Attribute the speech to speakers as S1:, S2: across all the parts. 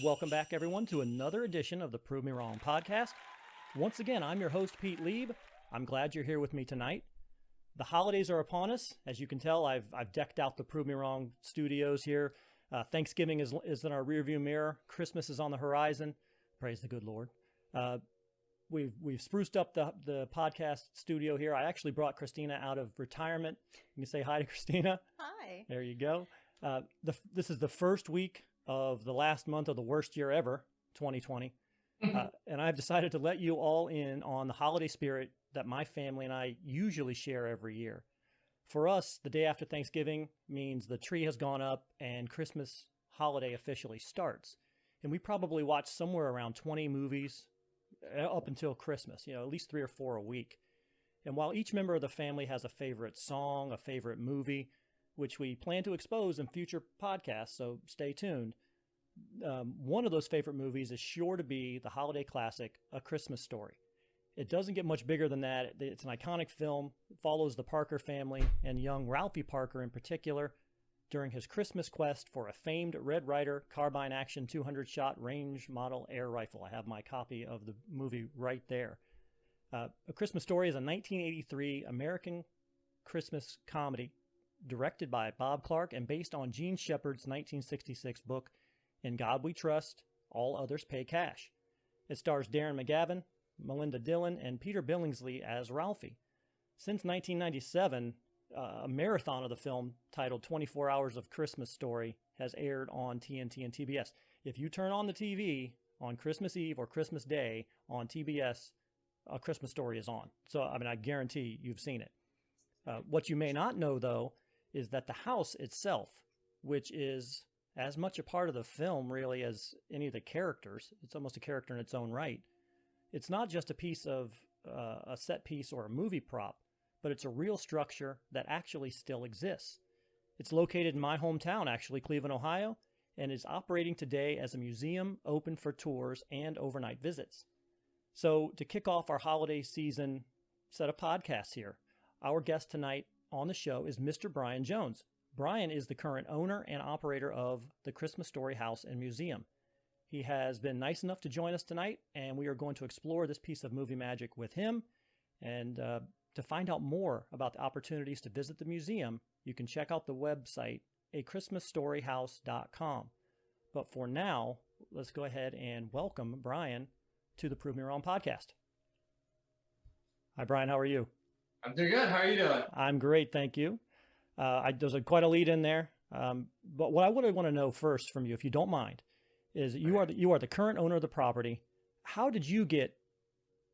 S1: Welcome back, everyone, to another edition of the Prove Me Wrong podcast. Once again, I'm your host, Pete Lieb. I'm glad you're here with me tonight. The holidays are upon us. As you can tell, I've decked out the Prove Me Wrong studios here. Thanksgiving is in our rearview mirror. Christmas is on the horizon. Praise the good Lord. We've spruced up the podcast studio here. I actually brought Christina out of retirement. You can say hi to Christina.
S2: Hi.
S1: There you go. This is the first week of the last month of the worst year ever, 2020. And I've decided to let you all in on the holiday spirit that my family and I usually share every year. For us, the day after Thanksgiving means the tree has gone up and Christmas holiday officially starts. And we probably watch somewhere around 20 movies up until Christmas, at least 3 or 4 a week. And while each member of the family has a favorite song, a favorite movie, which we plan to expose in future podcasts, so stay tuned. One of those favorite movies is sure to be the holiday classic, A Christmas Story. It doesn't get much bigger than that. It's an iconic film. It follows the Parker family and young Ralphie Parker in particular during his Christmas quest for a famed Red Ryder Carbine action 200-shot range model air rifle. I have my copy of the movie right there. A Christmas Story is a 1983 American Christmas comedy directed by Bob Clark and based on Gene Shepard's 1966 book, In God We Trust, All Others Pay Cash. It stars Darren McGavin, Melinda Dillon, and Peter Billingsley as Ralphie. Since 1997, a marathon of the film titled 24 Hours of Christmas Story has aired on TNT and TBS. If you turn on the TV on Christmas Eve or Christmas Day on TBS, A Christmas Story is on. So, I guarantee you've seen it. What you may not know, though, is that the house itself, which is as much a part of the film, really, as any of the characters, it's almost a character in its own right. It's not just a piece of a set piece or a movie prop, but it's a real structure that actually still exists. It's located in my hometown, actually, Cleveland, Ohio, and is operating today as a museum open for tours and overnight visits. So to kick off our holiday season set of podcasts here, our guest tonight on the show is Mr. Brian Jones. Brian is the current owner and operator of the Christmas Story House and Museum. He has been nice enough to join us tonight, and we are going to explore this piece of movie magic with him. And to find out more about the opportunities to visit the museum, you can check out the website, achristmasstoryhouse.com. But for now, let's go ahead and welcome Brian to the Prove Me Wrong podcast. Hi, Brian. How are you?
S3: I'm doing good. How are you doing?
S1: I'm great, thank you. There's quite a lead in there. But what I would want to know first from you, if you don't mind, is you are the current owner of the property. How did you get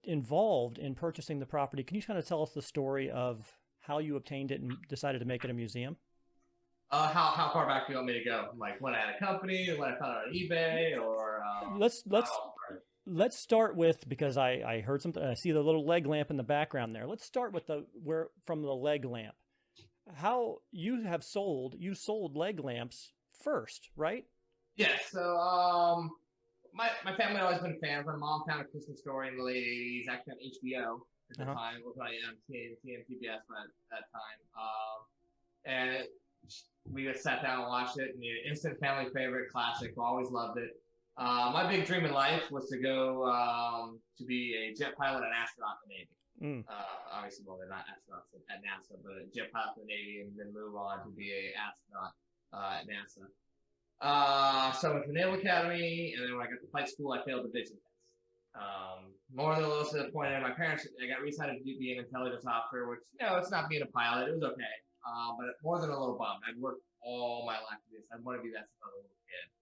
S1: involved in purchasing the property? Can you kind of tell us the story of how you obtained it and decided to make it a museum?
S3: How far back do you want me to go? Like when I had a company, when I found it on eBay, or
S1: Let's start with, because I heard something. I see the little leg lamp in the background there. Let's start with from the leg lamp. How you sold leg lamps first, right?
S3: Yeah. So my family had always been fans. My mom found A Christmas Story in the late '80s, actually on HBO at the time. It was on TNT and TBS at that time. And we just sat down and watched it. And instant family favorite, classic. Always loved it. My big dream in life was to go to be a jet pilot and astronaut in the Navy. Obviously, well, they're not astronauts at NASA, but a jet pilot in the Navy, and then move on to be an astronaut at NASA. So I went to the Naval Academy, and then when I got to flight school, I failed the vision test. More than a little disappointed. My parents, I got re-signed to be an intelligence officer, which, it's not being a pilot. It was okay. But more than a little bummed. I'd worked all my life for this. I wanted to be that since I was a little kid.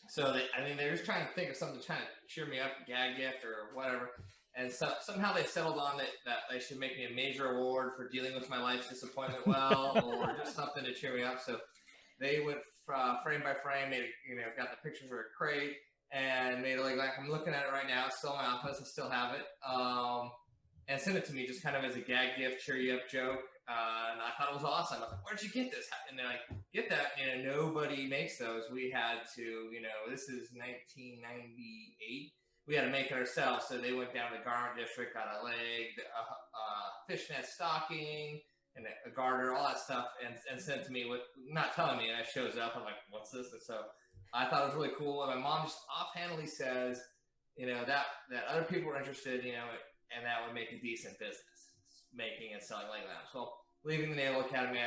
S3: So they were just trying to think of something to try to cheer me up, gag gift or whatever. And so somehow they settled on that they should make me a major award for dealing with my life's disappointment well, or just something to cheer me up. So they went frame by frame, got the pictures of a crate and made it like I'm looking at it right now. It's still in my office. I still have it. And sent it to me just kind of as a gag gift, cheer you up joke. And I thought it was awesome. I was like, where'd you get this? And they're like, get that. Nobody makes those. We had to, this is 1998. We had to make it ourselves. So they went down to the garment district, got a leg, a fishnet stocking, and a garter, all that stuff, and sent it to me with not telling me. And it shows up. I'm like, what's this? And so I thought it was really cool. And my mom just offhandedly says, that other people were interested, and that would make a decent business, making and selling leg lamps. Well, leaving the Naval Academy,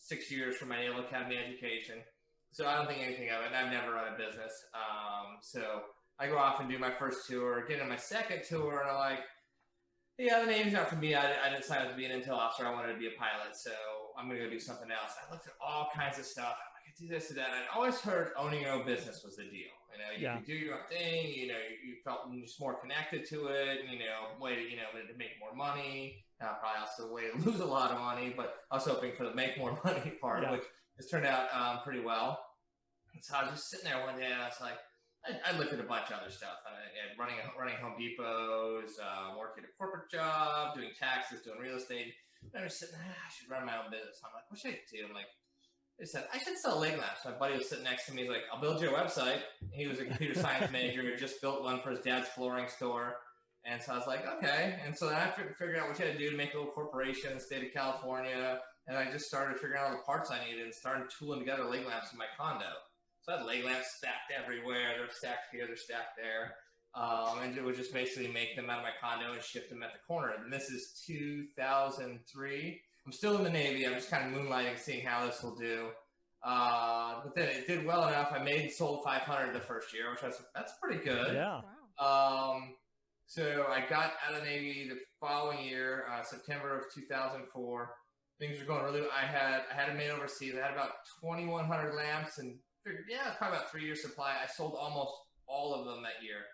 S3: 6 years for my Naval Academy education. So I don't think anything of it. I've never run a business. So I go off and do my first tour, get in my second tour, and I'm like, yeah, the Navy's not for me. I didn't sign up to be an intel officer. I wanted to be a pilot, so I'm going to go do something else. I looked at all kinds of stuff. I could do this and that. And I always heard owning your own business was the deal. You could do your own thing. You felt just more connected to it. Way to make more money. Probably also a way to lose a lot of money, but I was hoping for the make more money part, which has turned out pretty well. And so I was just sitting there one day, and I was like, I looked at a bunch of other stuff. Running Home Depots, working a corporate job, doing taxes, doing real estate. And I was sitting there, I should run my own business. I'm like, what should I do? I'm like, they said, I should sell leg lamps. My buddy was sitting next to me. He's like, I'll build you a website. He was a computer science major. He just built one for his dad's flooring store. And so I was like, okay. And so then I figured out what you had to do to make a little corporation in the state of California. And I just started figuring out all the parts I needed and started tooling together leg lamps in my condo. So I had leg lamps stacked everywhere. They're stacked here, they're stacked there. And it would just basically make them out of my condo and ship them at the corner. And this is 2003. I'm still in the Navy. I'm just kind of moonlighting, seeing how this will do. But then it did well enough. I sold 500 the first year, that's pretty good.
S1: Yeah.
S3: Wow. So I got out of the Navy the following year, September of 2004. Things were going really. I had it made overseas. I had about 2,100 lamps, and figured, probably about 3 years supply. I sold almost all of them that year.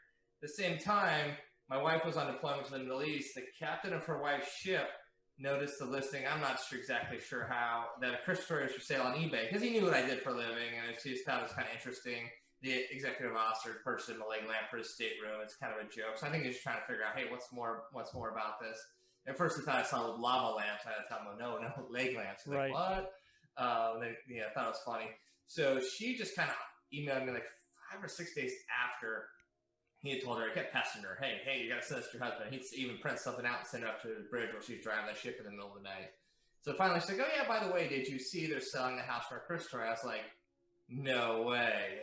S3: At the same time, my wife was on deployment to the Middle East. The captain of her wife's ship noticed the listing. I'm not exactly sure how, that a Christmas story was for sale on eBay, because he knew what I did for a living, and he just thought it was kind of interesting. The executive officer purchased a leg lamp for his stateroom. It's kind of a joke. So I think he's just trying to figure out, hey, what's more about this? At first, he thought I saw lava lamps. I had to tell him, no, leg lamps. He's like, what? I thought it was funny. So she just kind of emailed me like 5 or 6 days after he had told her. I kept pestering her, hey, you got to send this to your husband. He'd even print something out and send it up to the bridge while she's driving the ship in the middle of the night. So finally, she's like, oh, yeah, by the way, did you see they're selling the house for a Christmas story? I was like, no way.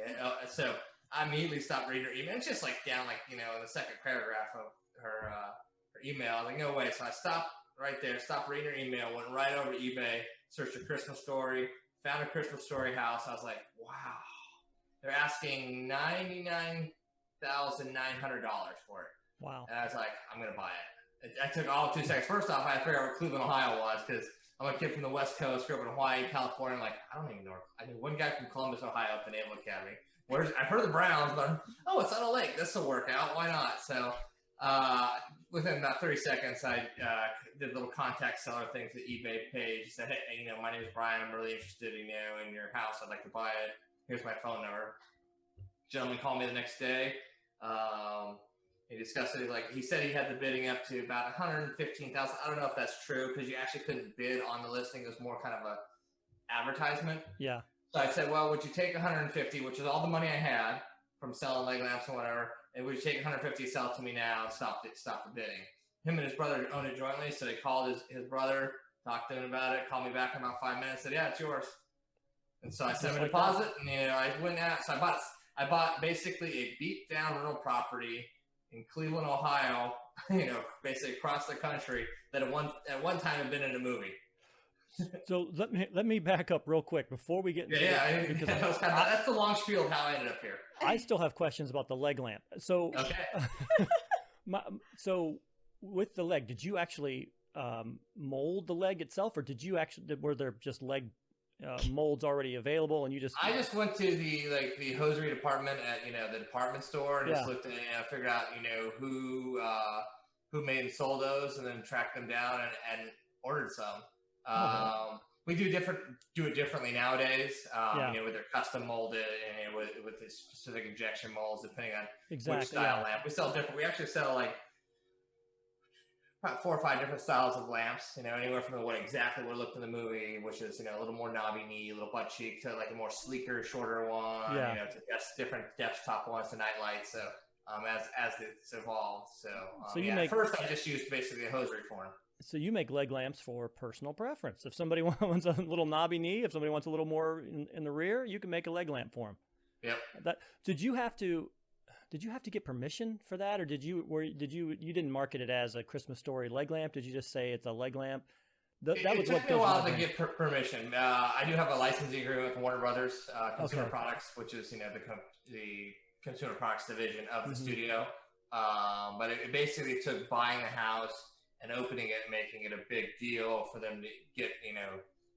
S3: So I immediately stopped reading her email. It's just like down, in the second paragraph of her email. I was like, no way. So I stopped right there, stopped reading her email, went right over to eBay, searched a Christmas story, found a Christmas story house. I was like, wow. They're asking $99,900 for it.
S1: Wow.
S3: And I was like, I'm going to buy it. I took all 2 seconds. First off, I had to figure out where Cleveland, Ohio was, because I'm a kid from the West Coast, grew up in Hawaii, California. I'm like, I don't even know. I knew one guy from Columbus, Ohio at the Naval Academy. I've heard of the Browns, but, it's on a lake. This will work out. Why not? So within about 30 seconds, I did a little contact seller thing to the eBay page. Said, hey, my name is Brian. I'm really interested, in your house. I'd like to buy it. Here's my phone number. Gentleman called me the next day. He discussed it. He said he had the bidding up to about $115,000. I don't know if that's true, because you actually couldn't bid on the listing. It was more kind of a advertisement.
S1: Yeah. So
S3: I said, well, would you take $150, which is all the money I had from selling leg lamps and whatever, and would you take $150, sell it to me now, and stop the bidding? Him and his brother own it jointly, so they called his brother, talked to him about it, called me back in about 5 minutes, said, yeah, it's yours. And so I sent a deposit, and I went out. So I bought basically a beat down rental property in Cleveland, Ohio, basically across the country, that at one time had been in a movie.
S1: So let me back up real quick before we get into because
S3: that's the long spiel of how I ended up here.
S1: I still have questions about the leg lamp. So
S3: okay.
S1: So with the leg, did you actually mold the leg itself, or were there just leg molds already available, and you just?
S3: I just went to the hosiery department at the department store and just looked at figured out who made and sold those, and then tracked them down and ordered some. We do it differently nowadays. With their custom molded and with the specific injection molds, depending on which style lamp. We sell different. We actually sell about 4 or 5 different styles of lamps. Anywhere from what we looked in the movie, which is a little more knobby knee, a little butt cheek, to a more sleeker, shorter one. To different desktop ones to night lights. So as it's evolved. So at first I just used basically a hosiery form.
S1: So you make leg lamps for personal preference. If somebody wants a little knobby knee, if somebody wants a little more in the rear, you can make a leg lamp for them.
S3: Yep.
S1: Did you have to get permission for that, or you didn't market it as a Christmas Story leg lamp? Did you just say it's a leg lamp?
S3: It took me a while to get permission. I do have a licensing agreement with Warner Brothers Consumer Products, which is the consumer products division of the studio. But it basically took buying the house and opening it and making it a big deal for them to get,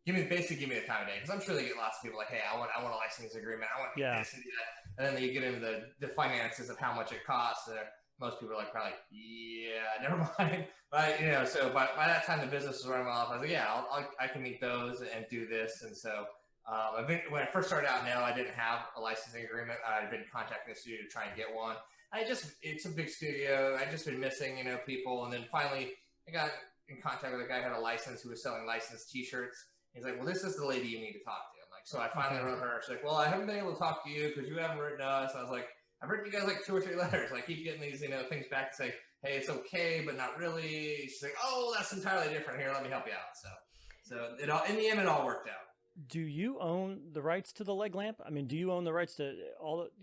S3: give me the time of day. Because I'm sure they get lots of people like, hey, I want a licensing agreement. I want this and that. And then you get into the finances of how much it costs. Most people are probably like, yeah, never mind. But, so by that time the business was running off, I was like, yeah, I can meet those and do this. And so when I first started out, I didn't have a licensing agreement. I'd been contacting the studio to try and get one. It's a big studio. I'd just been missing, people. And then finally I got in contact with a guy who had a license who was selling licensed t-shirts. He's like, well, this is the lady you need to talk to. I'm like, so I finally wrote her. She's like, well, I haven't been able to talk to you because you haven't written us. I was like, I've written you guys 2 or 3 letters. I keep getting these, things back to say, hey, it's okay, but not really. She's like, oh, that's entirely different. Here, let me help you out. So it all, in the end, it all worked out.
S1: Do you own the rights to the leg lamp? I mean, do you own the rights to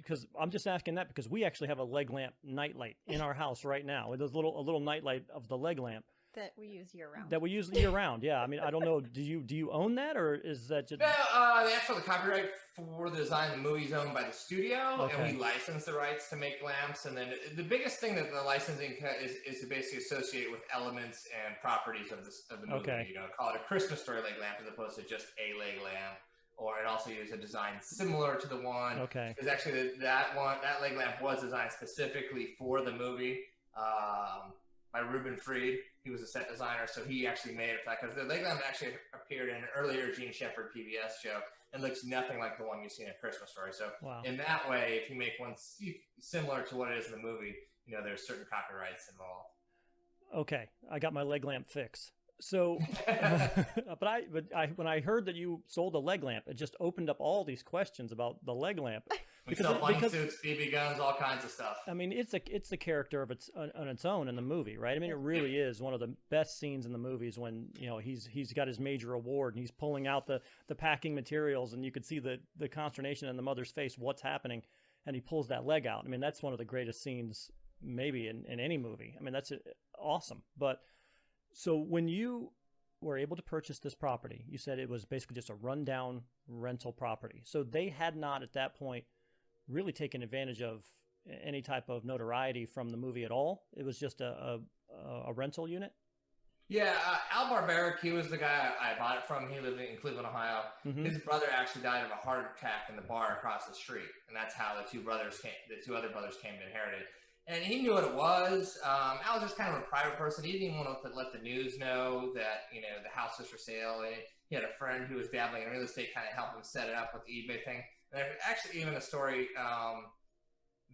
S1: because I'm just asking that because we actually have a leg lamp nightlight in our house right now. There's a little nightlight of the leg lamp.
S2: That we use year round.
S1: Yeah. I mean, I don't know. Do you own that, or is that just?
S3: No, the copyright for the design of the movie is owned by the studio, and we license the rights to make lamps. And then the biggest thing that the licensing is to basically associate with elements and properties of the movie.
S1: Okay.
S3: Call it a Christmas Story leg lamp as opposed to just a leg lamp. Or it also uses a design similar to the one.
S1: Okay.
S3: Because actually that leg lamp was designed specifically for the movie. By Ruben Fried. He was a set designer, so he actually made it for that. Because the leg lamp actually appeared in an earlier Gene Shepard PBS show and looks nothing like the one you see in A Christmas Story. So in that way, if you make one similar to what it is in the movie, there's certain copyrights involved. Okay,
S1: I got my leg lamp fix. So, but when I heard that you sold a leg lamp, it just opened up all these questions about the leg lamp.
S3: We sell bunny suits, BB guns, all kinds of stuff.
S1: I mean, it's a character of on its own in the movie, right? I mean, it really is one of the best scenes in the movies when he's got his major award and he's pulling out the packing materials, and you could see the consternation in the mother's face. What's happening? And he pulls that leg out. I mean, that's one of the greatest scenes maybe in any movie. I mean, that's awesome. But so when you were able to purchase this property, you said it was basically just a rundown rental property. So they had not at that point really taken advantage of any type of notoriety from the movie at all. It was just a rental unit.
S3: Yeah, Al Barbaric, he was the guy I bought it from. He lived in Cleveland, Ohio. Mm-hmm. His brother actually died of a heart attack in the bar across the street, and that's how the two other brothers came to inherit it. And he knew what it was. Al was just kind of a private person. He didn't even want to let the news know that the house was for sale. And he had a friend who was dabbling in real estate, kind of helped him set it up with the eBay thing. And there's actually even a story.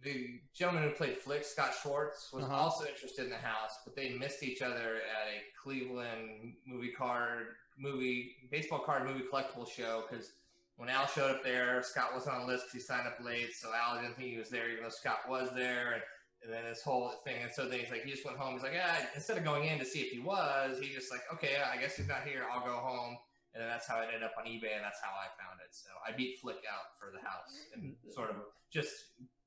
S3: The gentleman who played Flick, Scott Schwartz, was also interested in the house, but they missed each other at a Cleveland baseball card movie collectible show, because when Al showed up there, Scott wasn't on the list because he signed up late, so Al didn't think he was there, even though Scott was there, and then this whole thing. And so then he just went home. He's like, instead of going in to see if he was, he just like, okay, I guess he's not here, I'll go home. And then that's how it ended up on eBay, and that's how I found it. So I beat Flick out for the house, and sort of just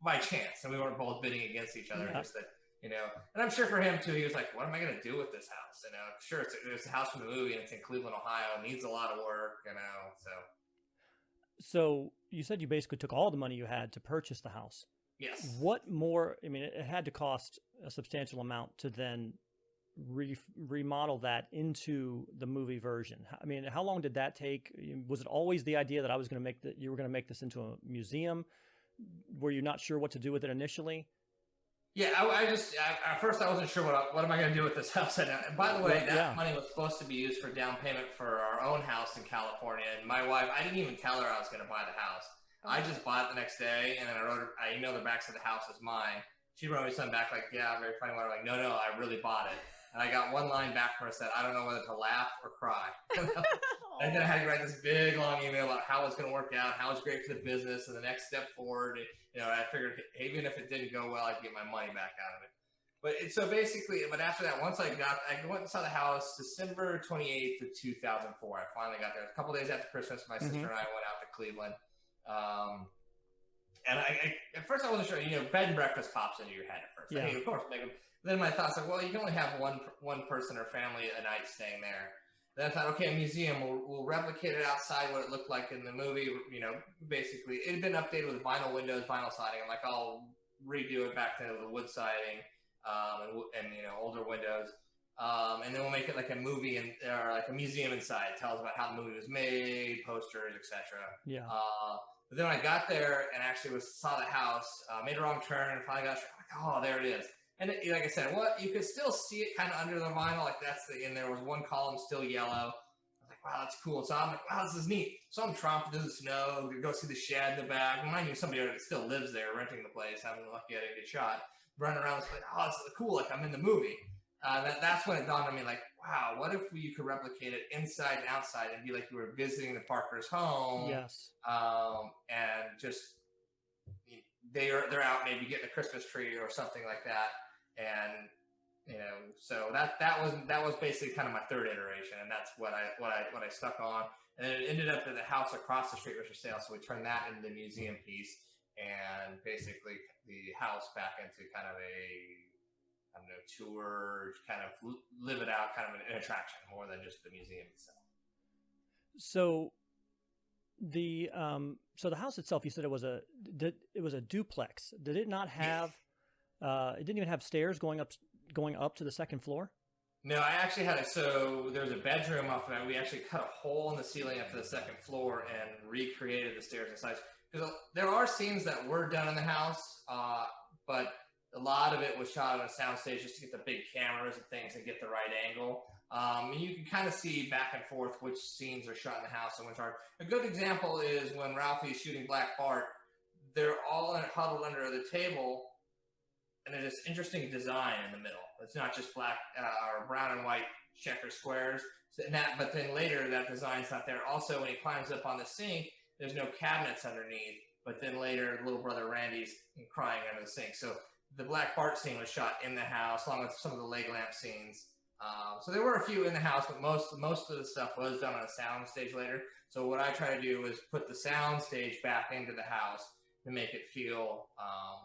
S3: by chance. And we weren't both bidding against each other, just that, and I'm sure for him too, he was like, what am I going to do with this house? Sure, it's a house from the movie, and it's in Cleveland, Ohio, it needs a lot of work,
S1: So you said you basically took all the money you had to purchase the house.
S3: Yes.
S1: What more, I mean, it had to cost a substantial amount to then remodel that into the movie version. I mean, how long did that take? Was it always the idea that you were going to make this into a museum? Were you not sure what to do with it initially?
S3: Yeah, at first I wasn't sure what am I going to do with this house. And by the way, that money was supposed to be used for down payment for our own house in California. And my wife, I didn't even tell her I was going to buy the house. I just bought it the next day, and then I emailed her back, said the house is mine. She wrote me something back like, yeah, very funny. I'm like, no, I really bought it. And I got one line back from her that said, I don't know whether to laugh or cry. And then I had to write this big, long email about how it's going to work out, how it's great for the business, and the next step forward. I figured even if it didn't go well, I'd get my money back out of it. But after that, once I went and saw the house December 28th of 2004. I finally got there. A couple days after Christmas, my sister and I went out to Cleveland. And at first I wasn't sure. Bed and breakfast pops into your head at first.
S1: Yeah.
S3: Hey, of course, make them. Then my thoughts like, well, you can only have one person or family a night staying there. Then I thought, okay, a museum, we'll replicate it outside what it looked like in the movie. Basically, it had been updated with vinyl windows, vinyl siding. I'm like, I'll redo it back to the wood siding and older windows. And then we'll make it like a movie or like a museum inside. It tells about how the movie was made, posters, etc.
S1: Yeah.
S3: But then when I got there and actually saw the house, made a wrong turn, and finally got like, oh, there it is. And like I said, you could still see it kind of under the vinyl, like and there was one column still yellow. I was like, wow, that's cool. So I'm like, wow, this is neat. So I'm tromping through the snow, go see the shed in the back. Mind you, somebody that still lives there, renting the place, having lucky I didn't get shot, running around, like, oh, this is cool, like I'm in the movie. That's when it dawned on me, like, wow, what if you could replicate it inside and outside and be like you were visiting the Parker's home?
S1: Yes.
S3: And just they're out maybe getting a Christmas tree or something like that. And so that was basically kind of my third iteration, and that's what I stuck on. And then it ended up that the house across the street was for sale, so we turned that into the museum piece, and basically the house back into kind of a tour, kind of live it out, kind of an attraction more than just the museum itself.
S1: So the house itself, you said it was a duplex. Did it not have? It didn't even have stairs going up to the second floor?
S3: No, I actually had so there's a bedroom off of that. We actually cut a hole in the ceiling up to the second floor and recreated the stairs inside. Because there are scenes that were done in the house, but a lot of it was shot on a soundstage just to get the big cameras and things and get the right angle. And you can kind of see back and forth which scenes are shot in the house and which aren't. A good example is when Ralphie's shooting Black Bart. They're all huddled under the table, and there's this interesting design in the middle. It's not just black or brown and white checker squares. But then later, that design's not there. Also, when he climbs up on the sink, there's no cabinets underneath. But then later, little brother Randy's crying under the sink. So the Black Bart scene was shot in the house, along with some of the leg lamp scenes. So there were a few in the house, but most of the stuff was done on a sound stage later. So what I try to do is put the sound stage back into the house to make it feel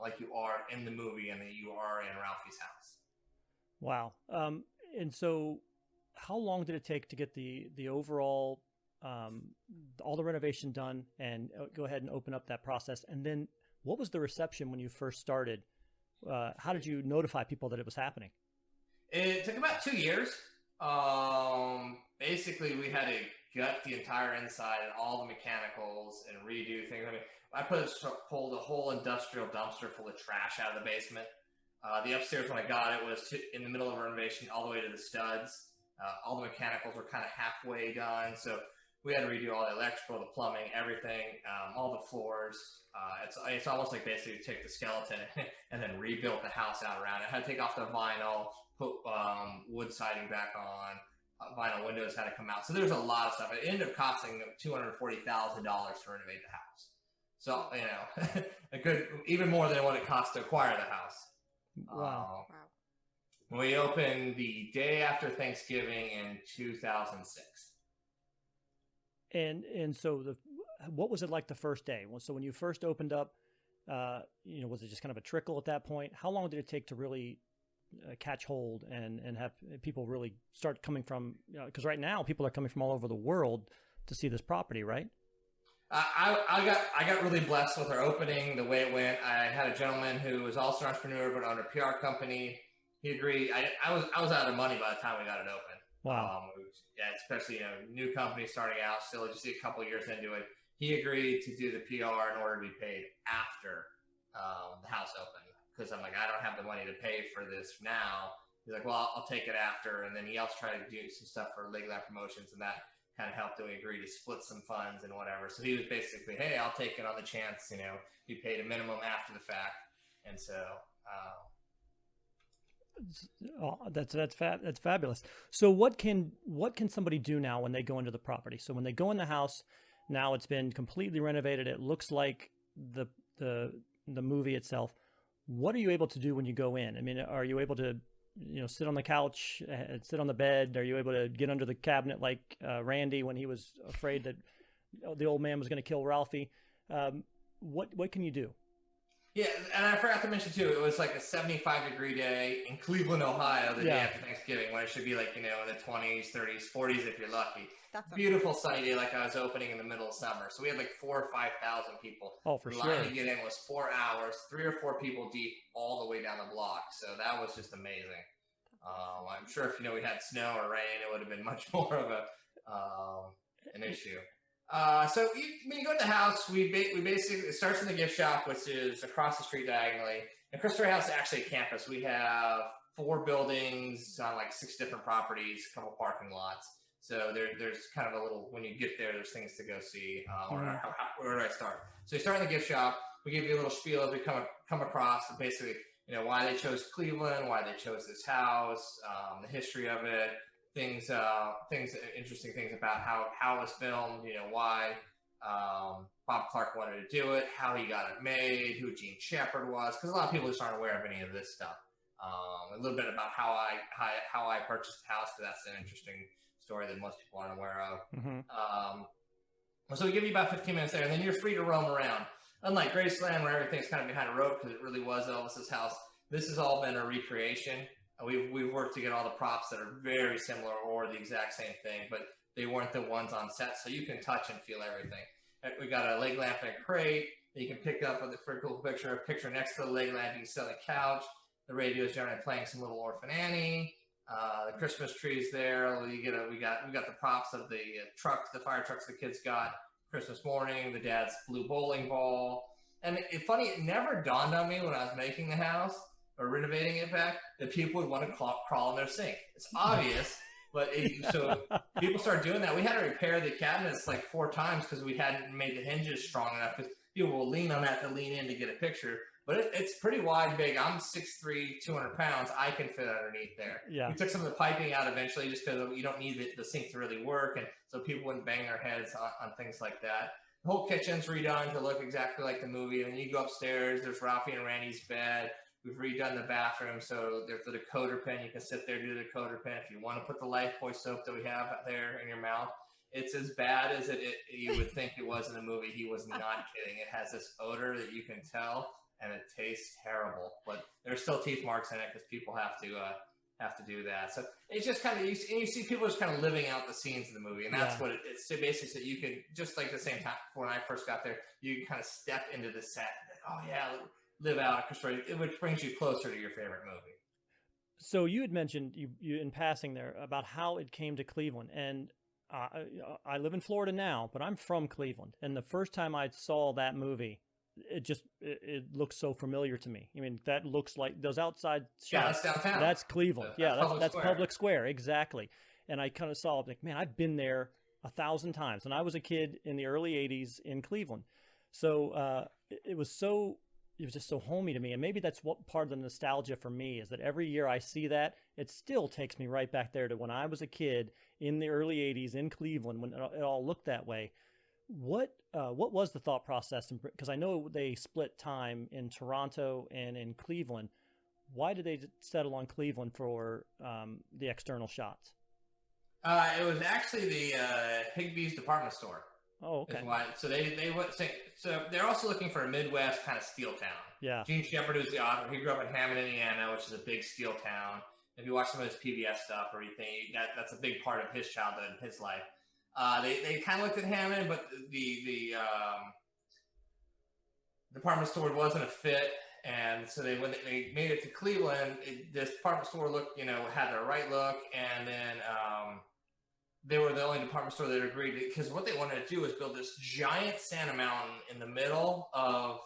S3: like you are in the movie and that you are in Ralphie's house.
S1: Wow. And so how long did it take to get the overall, all the renovation done and go ahead and open up that process? And then what was the reception when you first started? How did you notify people that it was happening?
S3: It took about 2 years. Basically, we had to gut the entire inside and all the mechanicals and redo things. I mean, I pulled a whole industrial dumpster full of trash out of the basement. The upstairs, when I got it, was in the middle of renovation all the way to the studs. All the mechanicals were kind of halfway done, so we had to redo all the electrical, the plumbing, everything, all the floors. It's almost like basically take the skeleton and then rebuilt the house out around it. I had to take off the vinyl, put wood siding back on. Vinyl windows had to come out. So there's a lot of stuff. It ended up costing $240,000 to renovate the house. So, even more than what it cost to acquire the house.
S1: Wow.
S3: We opened the day after Thanksgiving in 2006.
S1: And so what was it like the first day? So when you first opened up, was it just kind of a trickle at that point? How long did it take to really catch hold and have people really start coming from, because right now people are coming from all over the world to see this property, right?
S3: I got really blessed with our opening, the way it went. I had a gentleman who was also an entrepreneur but owned a PR company. He agreed. I was out of money by the time we got it open.
S1: Wow.
S3: Especially new company starting out, still just a couple of years into it. He agreed to do the PR in order to be paid after the house opened, because I'm like, I don't have the money to pay for this now. He's like, well, I'll take it after, and then he also tried to do some stuff for Leg Lab Promotions, and that kind of helped him agree to split some funds and whatever. So he was basically, hey, I'll take it on the chance, he paid a minimum after the fact. And so,
S1: that's fabulous. So what can somebody do now when they go into the property? So when they go in the house, now it's been completely renovated. It looks like the movie itself. What are you able to do when you go in? I mean, are you able to, sit on the couch, sit on the bed? Are you able to get under the cabinet like Randy when he was afraid that the old man was going to kill Ralphie? What can you do?
S3: Yeah, and I forgot to mention too, it was like a 75-degree day in Cleveland, Ohio, the day after Thanksgiving, when it should be like, in the 20s, 30s, 40s if you're lucky.
S2: That's
S3: beautiful sunny day, like I was opening in the middle of summer. So we had like 4,000 or 5,000 people.
S1: Oh, for sure.
S3: The line to get in was 4 hours, 3 or 4 people deep, all the way down the block. So that was just amazing. I'm sure if we had snow or rain, it would have been much more of an issue. So when you go to the house, we basically, it starts in the gift shop, which is across the street diagonally. And Christopher House is actually a campus. We have 4 buildings on like 6 different properties, a couple parking lots. So there's kind of a little, when you get there, there's things to go see. Where do I start? So you start in the gift shop. We give you a little spiel as we come across, basically, why they chose Cleveland, why they chose this house, the history of it, interesting things about how it was filmed, why Bob Clark wanted to do it, how he got it made, who Gene Shepard was, because a lot of people just aren't aware of any of this stuff. A little bit about how I purchased the house, because that's an interesting story that most people aren't aware of. So we give you about 15 minutes there, and then you're free to roam around. Unlike Graceland, where everything's kind of behind a rope, because it really was Elvis's house, this has all been a recreation. We've worked to get all the props that are very similar or the exact same thing, but they weren't the ones on set, so you can touch and feel everything. We got a leg lamp and a crate that you can pick up with a pretty cool picture. A picture next to the leg lamp, you can sit on the couch. The radio is generally playing some Little Orphan Annie. The Christmas tree's there. We got the props of the trucks, the fire trucks the kids got Christmas morning. The dad's blue bowling ball. And it's funny, it never dawned on me when I was making the house or renovating it back that people would want to crawl in their sink. It's obvious, but so people start doing that. We had to repair the cabinets like 4 times because we hadn't made the hinges strong enough. Because people will lean on that to lean in to get a picture. But it's pretty wide, big. I'm 6'3", 200 pounds. I can fit underneath there.
S1: Yeah.
S3: We took some of the piping out eventually just because you don't need the sink to really work. And so people wouldn't bang their heads on things like that. The whole kitchen's redone to look exactly like the movie. And then you go upstairs. There's Ralphie and Randy's bed. We've redone the bathroom. So there's the decoder pen. You can sit there, do the decoder pen. If you want to put the Lifebuoy soap that we have out there in your mouth, it's as bad as you would think it was in the movie. He was not kidding. It has this odor that you can tell. And it tastes terrible, but there's still teeth marks in it because people have to do that. So it's just kind of you see people just kind of living out the scenes of the movie, and that's what it's so basically so you can just like the same time when I first got there, you can kind of step into the set. Live out a story, which brings you closer to your favorite movie.
S1: So you had mentioned you in passing there about how it came to Cleveland, and I live in Florida now, but I'm from Cleveland, and the first time I saw that movie, it looks so familiar to me. I mean, that looks like those outside shots.
S3: Yeah, that's downtown.
S1: That's Cleveland. That's Public Square. Exactly. And I kind of saw, like, man, I've been there 1,000 times. And I was a kid in the early 80s in Cleveland. So it was just so homey to me. And maybe that's what part of the nostalgia for me is that every year I see that, it still takes me right back there to when I was a kid in the early 80s in Cleveland when it all looked that way. What was the thought process? Because I know they split time in Toronto and in Cleveland. Why did they settle on Cleveland for the external shots?
S3: It was actually the Higbee's department store.
S1: Oh, okay.
S3: So they went. So they're also looking for a Midwest kind of steel town.
S1: Yeah.
S3: Gene Shepard, who's the author, he grew up in Hammond, Indiana, which is a big steel town. If you watch some of his PBS stuff or anything, that's a big part of his childhood and his life. They kind of looked at Hammond, but the department store wasn't a fit, and so when they made it to Cleveland, this department store looked, had the right look, and then they were the only department store that agreed because what they wanted to do was build this giant Santa Mountain in the middle of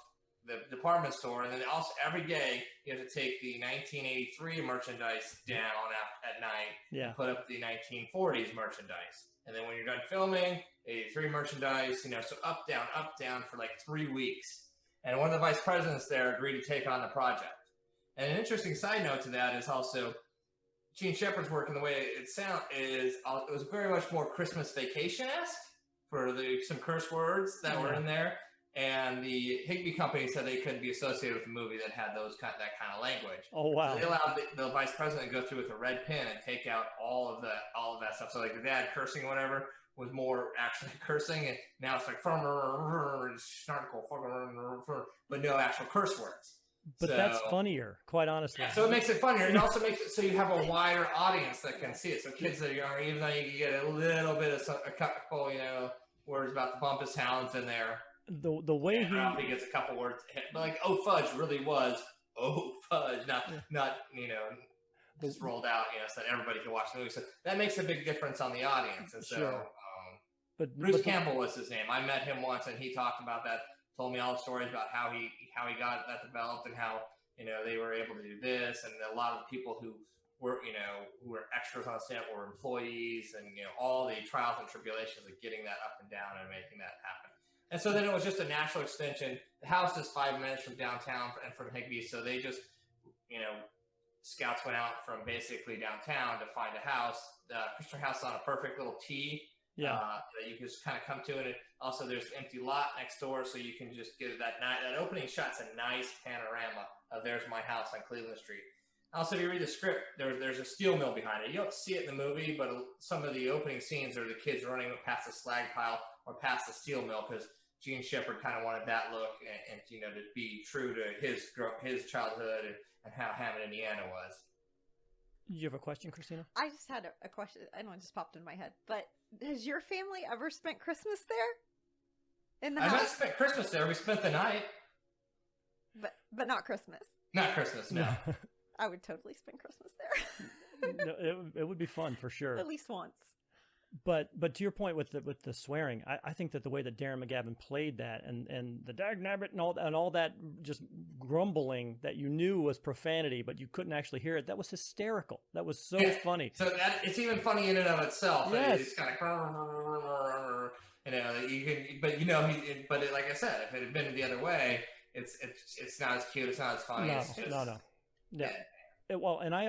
S3: the department store, and then also every day you have to take the 1983 merchandise down at night and put up the 1940s merchandise. And then when you're done filming, 83 merchandise, so up, down for like 3 weeks. And one of the vice presidents there agreed to take on the project. And an interesting side note to that is also Gene Shepard's work and the way it was very much more Christmas Vacation-esque for some curse words that were in there. and the Higbee company said they couldn't be associated with a movie that had that kind of language.
S1: Oh wow!
S3: So they allowed the vice president to go through with a red pen and take out all of that stuff. So like the dad cursing or whatever was more actually cursing, and now it's like but no actual curse words.
S1: But that's funnier, quite honestly.
S3: Yeah, so it makes it funnier. It also makes it so you have a wider audience that can see it. So kids that are, even though you can get a little bit of a couple, words about the Bumpus Hounds in there.
S1: The way
S3: Ralphie gets a couple words, but like "oh fudge" really was "oh fudge," not just rolled out, so that everybody can watch the movie. So that makes a big difference on the audience. And so,
S1: sure.
S3: Bruce Campbell was his name. I met him once, and he talked about that. Told me all the stories about how he got that developed and how they were able to do this, and a lot of the people who were extras on set were employees, and all the trials and tribulations of getting that up and down and making that happen. And so then it was just a natural extension. The house is 5 minutes from downtown and from Higbee, so they just scouts went out from basically downtown to find a house. The Christopher House is on a perfect little T.
S1: Yeah,
S3: that you just kind of come to, and also there's an empty lot next door, so you can just get that opening shot's a nice panorama of there's my house on Cleveland Street. Also, if you read the script, there's a steel mill behind it. You don't see it in the movie, but some of the opening scenes are the kids running past the slag pile or past the steel mill, because Gene Shepard kind of wanted that look and to be true to his childhood and how Hammond, Indiana was.
S1: You have a question, Christina?
S2: I just had a question. I know it just popped in my head. But has your family ever spent Christmas there? In the house?
S3: I might spent Christmas there. We spent the night.
S2: But not Christmas.
S3: Not Christmas, no.
S2: I would totally spend Christmas there.
S1: No, it would be fun for sure.
S2: At least once.
S1: But to your point with the swearing, I think that the way that Darren McGavin played that and the dag nabbit and all that just grumbling that you knew was profanity, but you couldn't actually hear it, that was hysterical. That was so funny.
S3: So it's even funny in and of itself.
S1: Yes.
S3: It's kind of but like I said, if it had been the other way, it's not as cute. It's not as funny.
S1: No. Yeah. Well, and I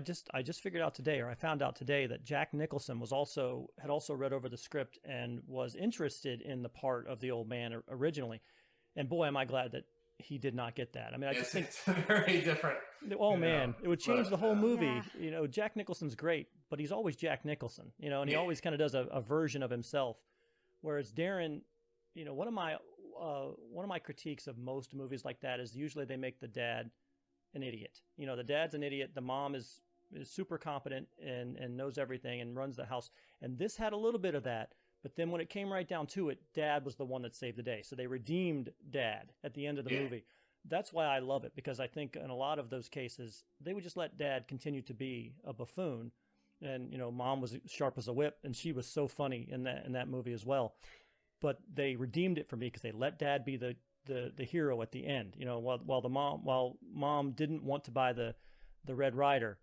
S1: just figured out today, or I found out today, that Jack Nicholson had also read over the script and was interested in the part of the old man originally. And boy, am I glad that he did not get that. I mean, I just think
S3: it's very different.
S1: Oh man, it would change the whole movie. Yeah. Jack Nicholson's great, but he's always Jack Nicholson. And he always kind of does a version of himself. Whereas Darren, one of my critiques of most movies like that is usually they make the dad an idiot. The dad's an idiot. The mom is super competent and knows everything and runs the house. And this had a little bit of that. But then when it came right down to it, dad was the one that saved the day. So they redeemed dad at the end of the movie. That's why I love it, because I think in a lot of those cases, they would just let dad continue to be a buffoon. And, mom was sharp as a whip, and she was so funny in that movie as well. But they redeemed it for me because they let dad be the hero at the end, while mom didn't want to buy the Red Ryder,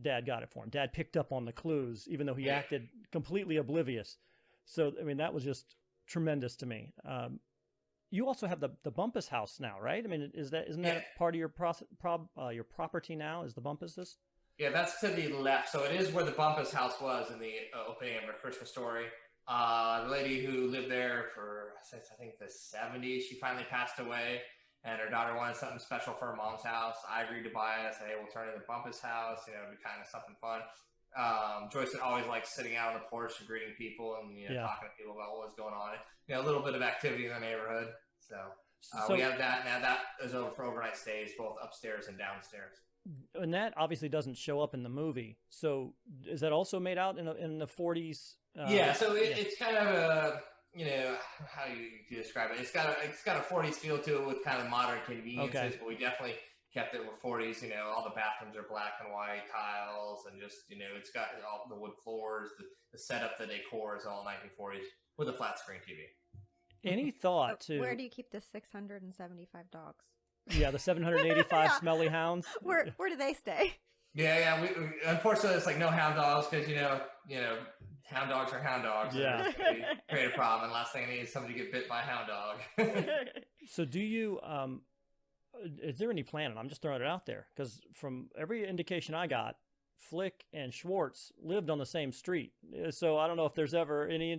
S1: dad got it for him. Dad picked up on the clues, even though he acted completely oblivious. So, I mean, that was just tremendous to me. You also have the Bumpus house now, right? I mean, isn't that part of your property now? Is the Bumpus this?
S3: Yeah, that's to the left. So it is where the Bumpus house was in the opening of A Christmas Story. The lady who lived there for, I think, the 70s, she finally passed away, and her daughter wanted something special for her mom's house. I agreed to buy it. I said, hey, we'll turn it into Bumpus house. It'd be kind of something fun. Joyce always liked sitting out on the porch and greeting people and talking to people about what was going on. A little bit of activity in the neighborhood. So we have that now. That is over for overnight stays, both upstairs and downstairs.
S1: And that obviously doesn't show up in the movie. So is that also made out in the 40s?
S3: So it's kind of a, how do you describe it? It's got a 40s feel to it with kind of modern conveniences, but we definitely kept it with 40s. All the bathrooms are black and white tiles, and just it's got all the wood floors. The setup, the decor is all 1940s with a flat screen TV.
S1: Any thought to
S2: where do you keep the 675 dogs?
S1: Yeah, the 785 smelly hounds.
S2: Where do they stay?
S3: Yeah. We unfortunately, it's like no hound dogs because hound dogs are hound dogs.
S1: Yeah,
S3: create a problem. And last thing I need is somebody to get bit by a hound dog.
S1: So, do you? Is there any plan? And I'm just throwing it out there because from every indication I got, Flick and Schwartz lived on the same street. So I don't know if there's ever any,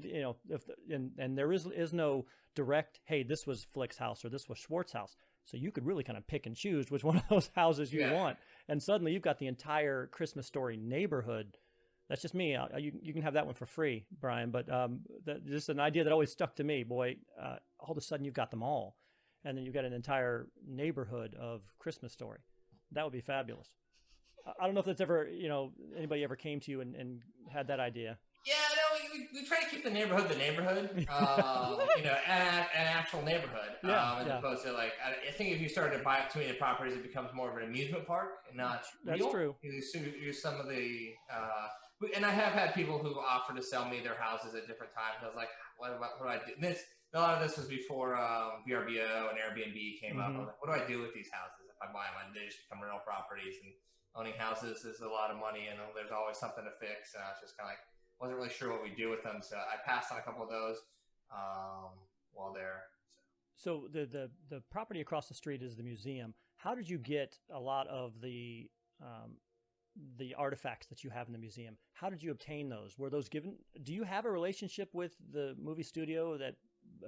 S1: and there is no direct, hey, this was Flick's house or this was Schwartz's house. So you could really kind of pick and choose which one of those houses you want. And suddenly you've got the entire Christmas Story neighborhood. That's just me. You can have that one for free, Brian. But just an idea that always stuck to me, boy, all of a sudden you've got them all. And then you've got an entire neighborhood of Christmas Story. That would be fabulous. I don't know if that's ever, anybody ever came to you and had that idea.
S3: Yeah, no, we try to keep the neighborhood, an actual neighborhood, as opposed to like, I think if you started to buy up too many properties, it becomes more of an amusement park and not
S1: That's
S3: real.
S1: True.
S3: You use some of the, and I have had people who offer to sell me their houses at different times. I was like, what do I do? And a lot of this was before VRBO and Airbnb came up. I was like, what do I do with these houses if I buy them? They just become rental properties, and owning houses is a lot of money, and there's always something to fix. And I was just kind of like, wasn't really sure what we do with them, so I passed on a couple of those while there.
S1: So the property across the street is the museum. How did you get a lot of the artifacts that you have in the museum? How did you obtain those? Were those given? Do you have a relationship with the movie studio that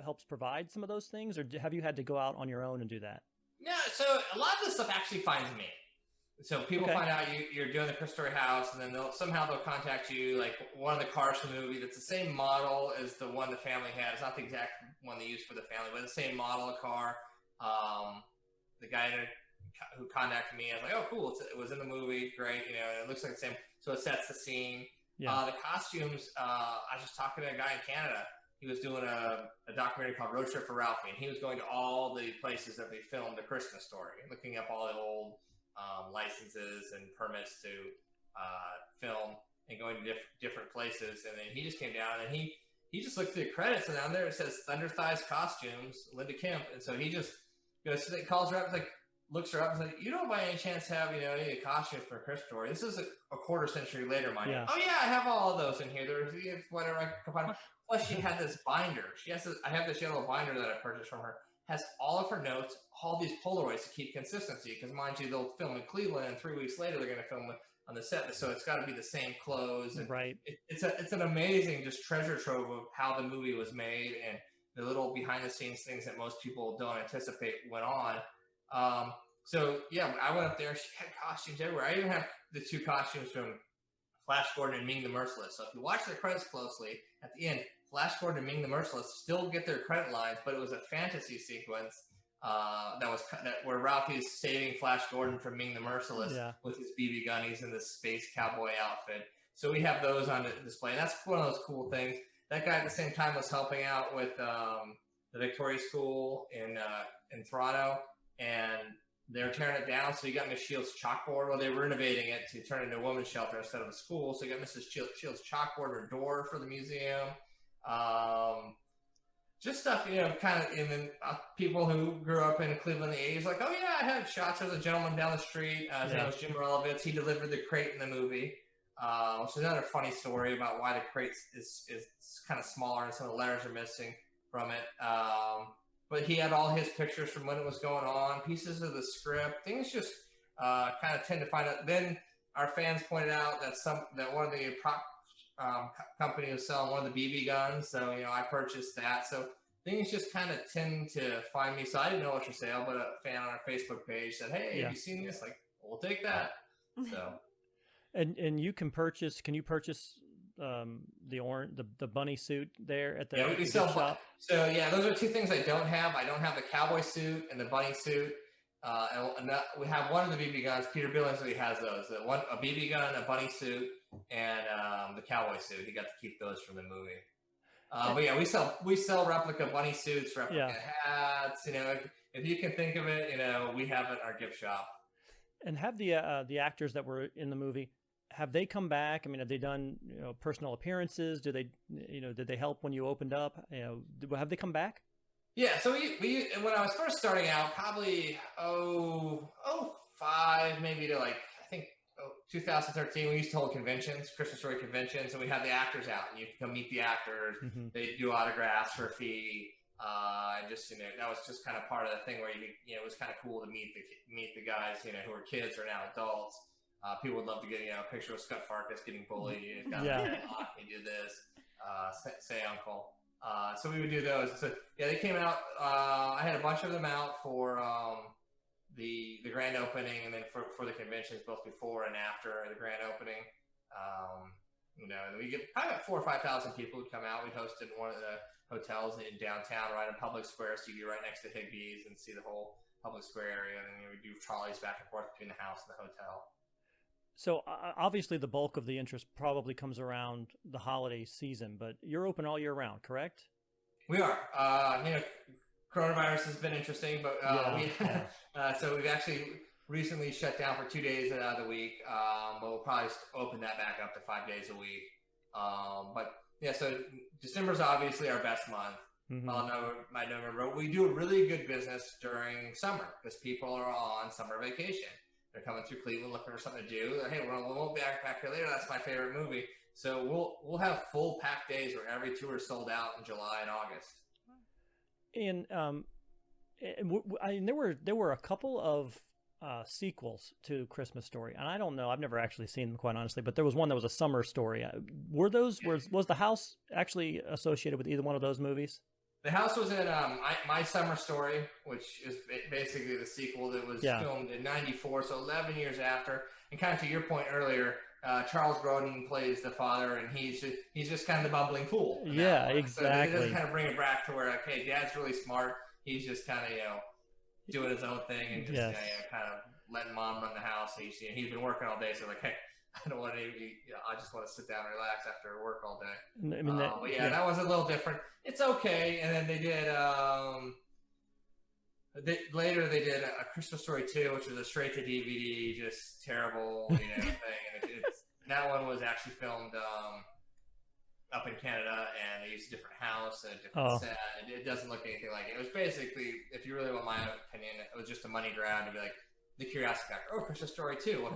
S1: helps provide some of those things, or have you had to go out on your own and do that?
S3: No, so a lot of this stuff actually finds me. So people find out you're doing the Christmas Story house, and then they'll contact you, like one of the cars from the movie that's the same model as the one the family had. It's not the exact one they used for the family, but the same model of car. The guy who contacted me, I was like, oh, cool, it was in the movie, great, and it looks like the same. So it sets the scene. Yeah. The costumes, I was just talking to a guy in Canada. He was doing a documentary called Road Trip for Ralphie, and he was going to all the places that they filmed the Christmas Story, looking up all the old licenses and permits to film and going to different places. And then he just came down and he just looked through the credits, and down there it says Thunder Thighs Costumes, Linda Kemp. And so he just calls her up, like looks her up and like, you don't by any chance have any of the costumes for Christmas Story? This is a quarter century later, mind you. Oh yeah, I have all of those in here. There's whatever I can find. Plus she had this binder. I have this yellow binder that I purchased from her. Has all of her notes, all these Polaroids to keep consistency. Because mind you, they'll film in Cleveland, and 3 weeks later they're going to film on the set. So it's got to be the same clothes. And
S1: right.
S3: It's an amazing just treasure trove of how the movie was made and the little behind the scenes things that most people don't anticipate went on. So yeah, I went up there. She had costumes everywhere. I even have the 2 costumes from Flash Gordon and Ming the Merciless. So if you watch the credits closely, at the end, Flash Gordon and Ming the Merciless still get their credit lines, but it was a fantasy sequence where Ralphie's saving Flash Gordon from Ming the Merciless with his BB gun. He's in this space cowboy outfit. So we have those on display. And that's one of those cool things. That guy at the same time was helping out with the Victoria School in Toronto, and they're tearing it down. So you got Miss Shields' chalkboard. Well, they were renovating it to turn it into a women's shelter instead of a school. So you got Mrs. Shields' chalkboard or door for the museum. Just stuff, kind of, and then people who grew up in Cleveland in the 80s, like, oh yeah, I had shots. There's a gentleman down the street. His name was Jim Relovitz. He delivered the crate in the movie, which is another funny story about why the crate is kind of smaller and some of the letters are missing from it. But he had all his pictures from when it was going on, pieces of the script, things just kind of tend to find out. Then our fans pointed out that one of the company was selling one of the BB guns, so I purchased that. So things just kind of tend to find me. So I didn't know what for sale, but a fan on our Facebook page said, "Hey, have you seen this? Like, we'll take that." So,
S1: and you can purchase. Can you purchase the bunny suit there at the
S3: we sell shop? So yeah, those are 2 things I don't have. I don't have the cowboy suit and the bunny suit. And we have one of the BB guns. Peter Billingsley has those. A BB gun, a bunny suit, and the cowboy suit. He got to keep those from the movie. But yeah, we sell replica bunny suits, replica hats. If you can think of it, we have it in our gift shop.
S1: And have the actors that were in the movie, have they come back? I mean, have they done personal appearances? Do they did they help when you opened up? Have they come back?
S3: Yeah, so we when I was first starting out, probably 05, maybe to like I think 2013, we used to hold conventions, Christmas Story conventions, and we had the actors out, and you could come meet the actors. Mm-hmm. They do autographs for a fee, and just that was just kind of part of the thing where it was kind of cool to meet the guys who are kids or now adults. People would love to get a picture of Scott Farkas getting bullied. He do this, say uncle. So we would do those. So yeah, they came out. I had a bunch of them out for the grand opening, and then for the conventions, both before and after the grand opening. And we get probably about 4,000 or 5,000 people would come out. We hosted one of the hotels in downtown, right in Public Square, so you'd be right next to Higbee's and see the whole Public Square area. And then we do trolleys back and forth between the house and the hotel.
S1: So obviously the bulk of the interest probably comes around the holiday season, but you're open all year round, correct?
S3: We are. Coronavirus has been interesting, but so we've actually recently shut down for 2 days out of the week. But we'll probably open that back up to 5 days a week. So December is obviously our best month.
S1: Mm-hmm.
S3: November. We do a really good business during summer because people are on summer vacation. They're coming through Cleveland looking for something to do. Hey, we'll be back here later. That's my favorite movie. So we'll have full packed days where every tour is sold out in July and August.
S1: And there were a couple of sequels to Christmas Story, and I don't know, I've never actually seen them, quite honestly, but there was one that was a summer story. Was the house actually associated with either one of those movies?
S3: The house was in My Summer Story, which is basically the sequel that was filmed in '94, so 11 years after. And kind of to your point earlier, Charles Grodin plays the father, and he's just kind of the bumbling fool.
S1: Yeah, exactly.
S3: So it doesn't kind of bring it back to where, like, hey, Dad's really smart. He's just kind of doing his own thing and just kind of letting Mom run the house. He's been working all day, so like, hey, I don't want to. I just want to sit down and relax after work all day.
S1: I mean,
S3: that was a little different. It's okay. And then they did. Later they did a Christmas Story 2, which was a straight to DVD, just terrible, thing. And that one was actually filmed up in Canada, and they used a different house and a different set. It doesn't look anything like it. It was basically, if you really want my opinion, it was just a money grab to be like, the curiosity factor. Oh, Christmas Story 2.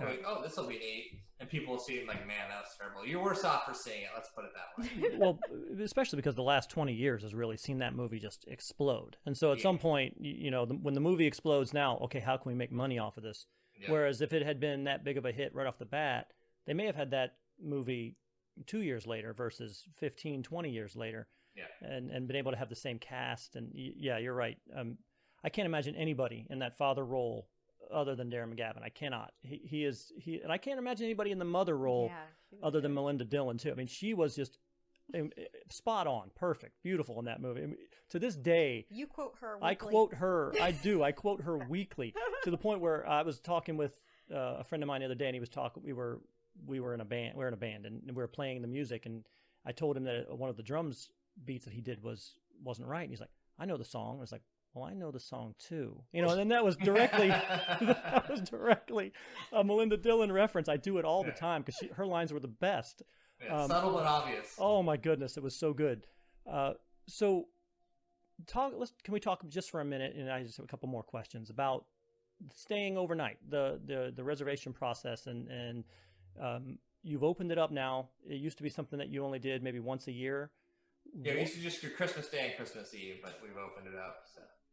S3: This will be neat. And people will see it like, man, that was terrible. You're worse off for seeing it. Let's put it that way.
S1: Well, especially because the last 20 years has really seen that movie just explode. And so at some point, when the movie explodes now, okay, how can we make money off of this? Yeah. Whereas if it had been that big of a hit right off the bat, they may have had that movie 2 years later versus 15, 20 years later. Yeah. And been able to have the same cast. And yeah, you're right. I can't imagine anybody in that father role other than Darren McGavin. I cannot. He and I can't imagine anybody in the mother role other than Melinda Dillon too. I mean, she was just spot on, perfect, beautiful in that movie. I mean, to this day,
S2: you quote her weekly.
S1: I quote her. I do. I quote her weekly to the point where I was talking with a friend of mine the other day, and he was talking. We were in a band. We were in a band, and we were playing the music, and I told him that one of the drums beats that he did wasn't right, and he's like, "I know the song." I was like, well, I know the song too, and then that was directly, a Melinda Dillon reference. I do it all the time because her lines were the best.
S3: Yeah, subtle but obvious.
S1: Oh my goodness, it was so good. Can we talk just for a minute? And I just have a couple more questions about staying overnight, the reservation process, and you've opened it up now. It used to be something that you only did maybe once a year.
S3: Yeah, we used to just do Christmas Day and Christmas Eve, but we've opened it up.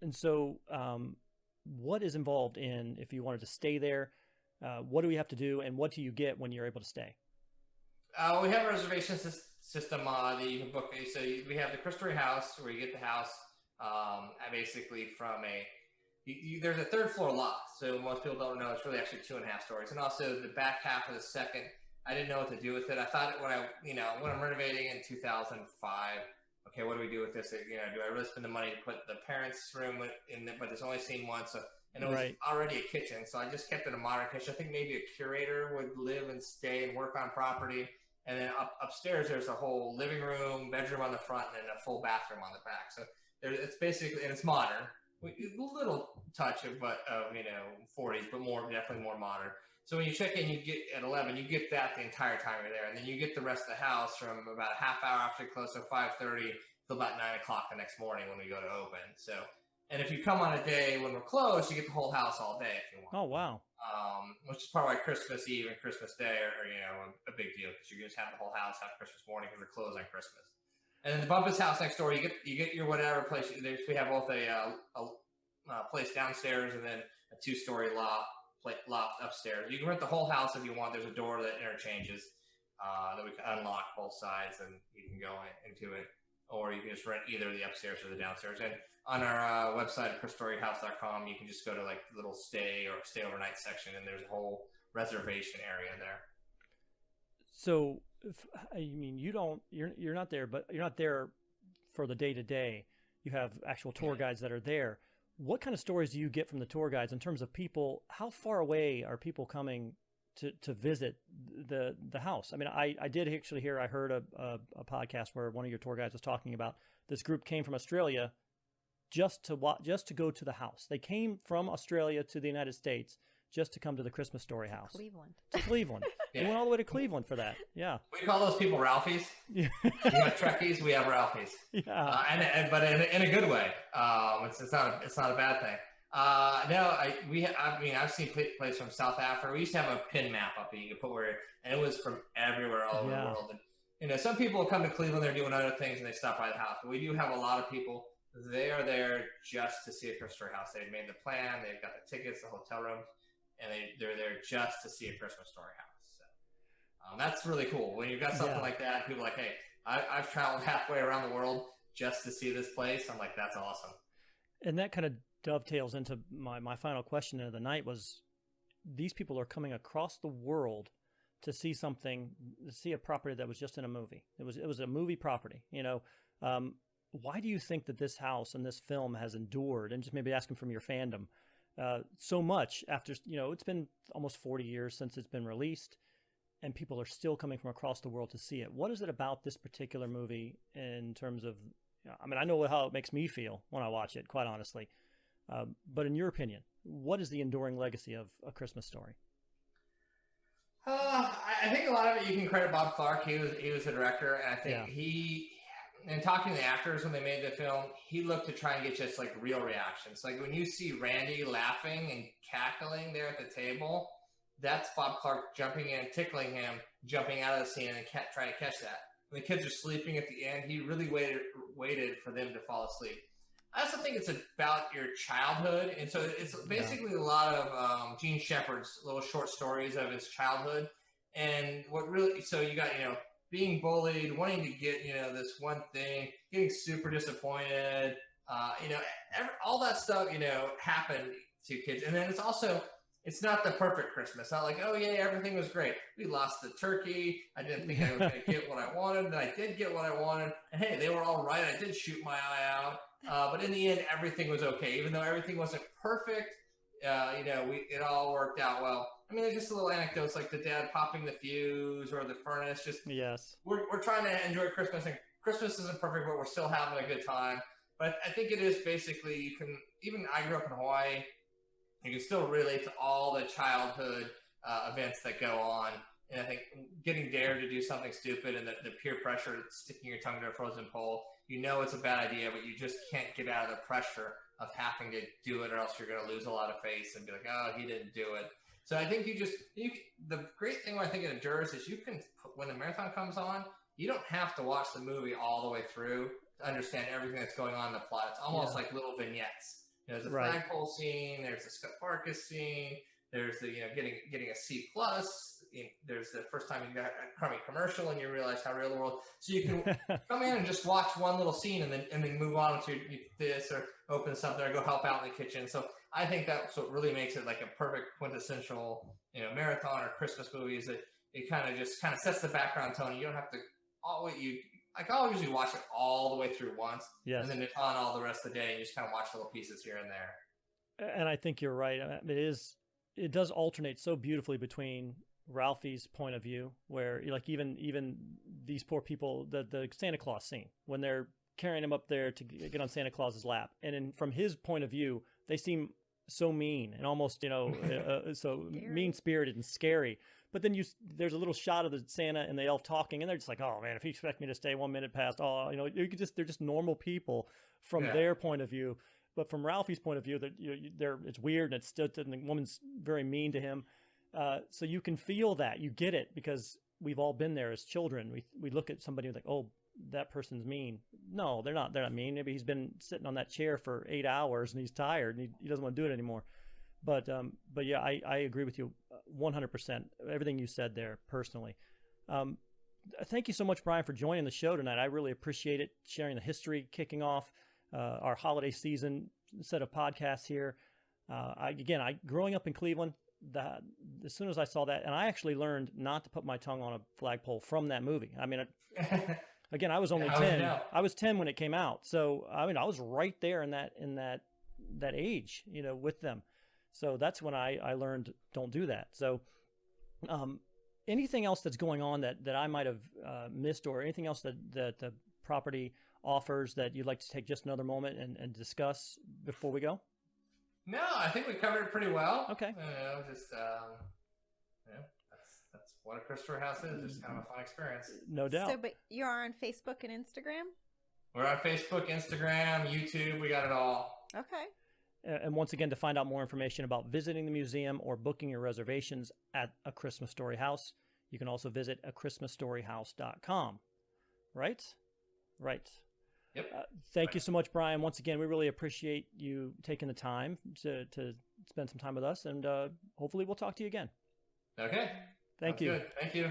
S1: And so what is involved in, if you wanted to stay there, what do we have to do, and what do you get when you're able to stay?
S3: We have a reservation system that you can book. So we have the Christmas House, where you get the house basically from there's a third floor loft. So most people don't know it's really actually 2.5 stories. And also the back half of the second, I didn't know what to do with it. I thought when I'm renovating in 2005, okay, what do we do with this? Do I really spend the money to put the parents' room in there, but there's only seen one, and it was already a kitchen, so I just kept it a modern kitchen. I think maybe a curator would live and stay and work on property. And then upstairs, there's a whole living room, bedroom on the front, and then a full bathroom on the back. So it's basically, and it's modern, a little touch of 40s, but definitely more modern. So when you check in, you get at 11, you get that the entire time you're there. And then you get the rest of the house from about a half hour after you close, so 5:30 till about 9 o'clock the next morning when we go to open. So, and if you come on a day when we're closed, you get the whole house all day if you want.
S1: Oh, wow.
S3: Which is part why Christmas Eve and Christmas Day are a big deal, because you can just have the whole house have Christmas morning because we're closed on Christmas. And then the Bumpus house next door, you get your whatever place. We have both a place downstairs and then a 2-story loft. loft upstairs. You can rent the whole house if you want. There's a door that interchanges that we can unlock both sides, and you can go into it. Or you can just rent either the upstairs or the downstairs. And on our website, chrisstoryhouse.com, you can just go to like the little stay overnight section, and there's a whole reservation area there.
S1: So, I mean, you're not there, but you're not there for the day to day. You have actual tour guides that are there. What kind of stories do you get from the tour guides in terms of people? How far away are people coming to visit the house? I mean, I did actually hear, I heard a podcast where one of your tour guides was talking about this group came from Australia just to go to the house. They came from Australia to the United States just to come to the Christmas Story house.
S2: Cleveland.
S1: To Cleveland.
S3: Yeah.
S1: They went all the way to Cleveland for that. Yeah.
S3: We call those people Ralphies.
S1: Yeah.
S3: We have Trekkies, we have Ralphies.
S1: Yeah.
S3: But in a good way. It's not a bad thing. I've seen places from South Africa. We used to have a pin map up that you could put and it was from everywhere all over the world. And some people come to Cleveland, they're doing other things, and they stop by the house. But we do have a lot of people. They are there just to see a Christmas Story house. They've made the plan, they've got the tickets, the hotel rooms, and they're there just to see a Christmas Story house. So that's really cool. When you've got something like that, people are like, hey, I've traveled halfway around the world just to see this place. I'm like, that's awesome.
S1: And that kind of dovetails into my final question of the night was, these people are coming across the world to see a property that was just in a movie. It was a movie property, why do you think that this house and this film has endured, and just maybe asking from your fandom, so much after, it's been almost 40 years since it's been released, and people are still coming from across the world to see it? What is it about this particular movie in terms of, I know how it makes me feel when I watch it, quite honestly. But in your opinion, what is the enduring legacy of A Christmas Story?
S3: I think a lot of it you can credit Bob Clark. He was the director, and I think and talking to the actors when they made the film, he looked to try and get just like real reactions. Like when you see Randy laughing and cackling there at the table, that's Bob Clark jumping in, tickling him, jumping out of the scene and trying to catch that. When the kids are sleeping at the end, he really waited for them to fall asleep. I also think it's about your childhood, and so it's basically a lot of Gene Shepard's little short stories of his childhood, and so you got being bullied, wanting to get this one thing, getting super disappointed, all that stuff happened to kids, and then it's not the perfect Christmas. Not like, oh yeah, everything was great. We lost the turkey. I didn't think I was going to get what I wanted, and I did get what I wanted. And hey, they were all right. I did shoot my eye out. But in the end, everything was okay. Even though everything wasn't perfect, it all worked out well. I mean, there's just little anecdotes like the dad popping the fuse or the furnace. We're trying to enjoy Christmas, and Christmas isn't perfect, but we're still having a good time. But I think it is basically, I grew up in Hawaii. You can still relate to all the childhood events that go on. And I think getting dared to do something stupid and the peer pressure, sticking your tongue to a frozen pole, it's a bad idea, but you just can't get out of the pressure of having to do it, or else you're going to lose a lot of face and be like, oh, he didn't do it. So I think the great thing I think it endures is when the marathon comes on, you don't have to watch the movie all the way through to understand everything that's going on in the plot. It's almost like little vignettes. There's a flagpole scene. There's a Scott Farkas scene. There's the getting a C+. There's the first time you got a crummy commercial and you realize how real the world. So you can come in and just watch one little scene and then move on to this or open something or go help out in the kitchen. So I think that's what really makes it like a perfect quintessential marathon or Christmas movie, is that it kind of sets the background tone. You don't have to I'll usually watch it all the way through once, and then it's on all the rest of the day, and you just kind of watch little pieces here and there.
S1: And I think you're right. It does alternate so beautifully between Ralphie's point of view, where like even these poor people, the Santa Claus scene when they're carrying him up there to get on Santa Claus's lap, and from his point of view, they seem so mean and almost so mean-spirited and scary. But then there's a little shot of the Santa and the elf talking, and they're just like, oh man, if you expect me to stay 1 minute past, they're just normal people from their point of view. But from Ralphie's point of view, that it's weird and and the woman's very mean to him. So you can feel that, you get it, because we've all been there as children. We look at somebody like, oh, that person's mean. No, they're not mean. Maybe he's been sitting on that chair for 8 hours and he's tired and he doesn't want to do it anymore. But yeah, I agree with you 100%. Everything you said there personally. Thank you so much, Brian, for joining the show tonight. I really appreciate it, sharing the history, kicking off our holiday season set of podcasts here. Growing up in Cleveland, as soon as I saw that, and I actually learned not to put my tongue on a flagpole from that movie. I mean, again, I was only 10. I was 10 when it came out. So, I mean, I was right there in that age, with them. So that's when I learned don't do that. So, anything else that's going on that I might have missed, or anything else that the property offers that you'd like to take just another moment and discuss before we go?
S4: No, I think we covered it pretty well.
S1: Okay.
S4: That's what a Christopher house is. Just kind of a fun experience.
S1: No doubt.
S2: So, but you are on Facebook and Instagram?
S4: We're on Facebook, Instagram, YouTube. We got it all.
S2: Okay.
S1: And once again, to find out more information about visiting the museum or booking your reservations at A Christmas Story House, you can also visit achristmasstoryhouse.com. Right? Right.
S4: Yep.
S1: Thank you so much, Brian. Once again, we really appreciate you taking the time to spend some time with us, and hopefully we'll talk to you again.
S4: Okay.
S1: Thank you.
S4: Good. Thank you.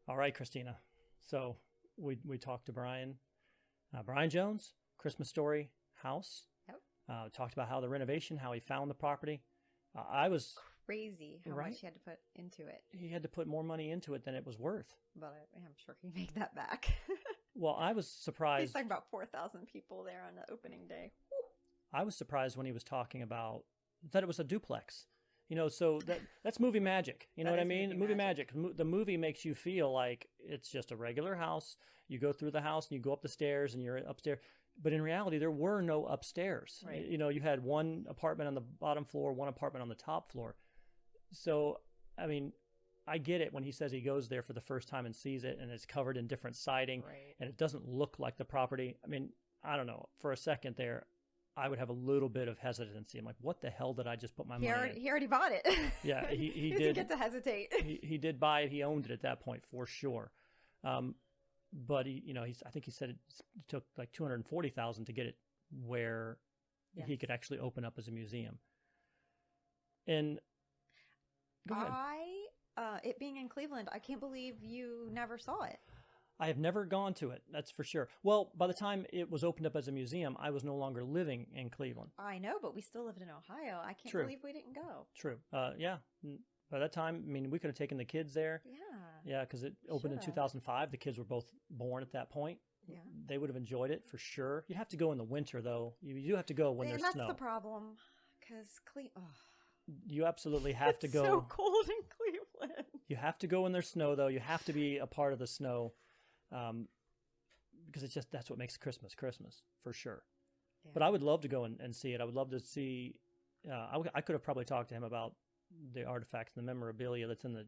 S1: All right, Christina. So we talked to Brian Jones, Christmas Story House.
S2: Yep.
S1: Talked about how the renovation, how he found the property. I was
S2: crazy how much he had to put into it.
S1: He had to put more money into it than it was worth.
S2: But I'm sure he made that back.
S1: Well, I was surprised.
S2: He's talking about 4,000 people there on the opening day.
S1: I was surprised when he was talking about that it was a duplex. So that's movie magic. You know what I mean? Movie magic. The movie makes you feel like it's just a regular house. You go through the house and you go up the stairs and you're upstairs. But in reality, there were no upstairs.
S2: Right.
S1: You had one apartment on the bottom floor, one apartment on the top floor. So, I mean, I get it when he says he goes there for the first time and sees it and it's covered in different siding and it doesn't look like the property. I mean, I don't know. For a second there, I would have a little bit of hesitancy. I'm like, what the hell did I just put my money in?
S2: He already bought it.
S1: Yeah, he
S2: did.
S1: Didn't
S2: get to hesitate.
S1: He did buy it. He owned it at that point for sure. But I think he said it took like $240,000 to get it where he could actually open up as a museum. And go ahead.
S2: It being in Cleveland, I can't believe you never saw it.
S1: I have never gone to it. That's for sure. Well, by the time it was opened up as a museum, I was no longer living in Cleveland.
S2: I know, but we still lived in Ohio. I can't believe we didn't go.
S1: True. Yeah. By that time, I mean, we could have taken the kids there.
S2: Yeah.
S1: Yeah, because it opened in 2005. The kids were both born at that point.
S2: Yeah.
S1: They would have enjoyed it for sure. You'd have to go in the winter, though. You do have to go when there's snow.
S2: And that's the problem, because
S1: you absolutely have to go.
S2: It's so cold in Cleveland.
S1: You have to go when there's snow, though. You have to be a part of the snow, because that's what makes Christmas for sure. Yeah. But I would love to go and see it. I would love to see. I could have probably talked to him about the artifacts and the memorabilia that's in the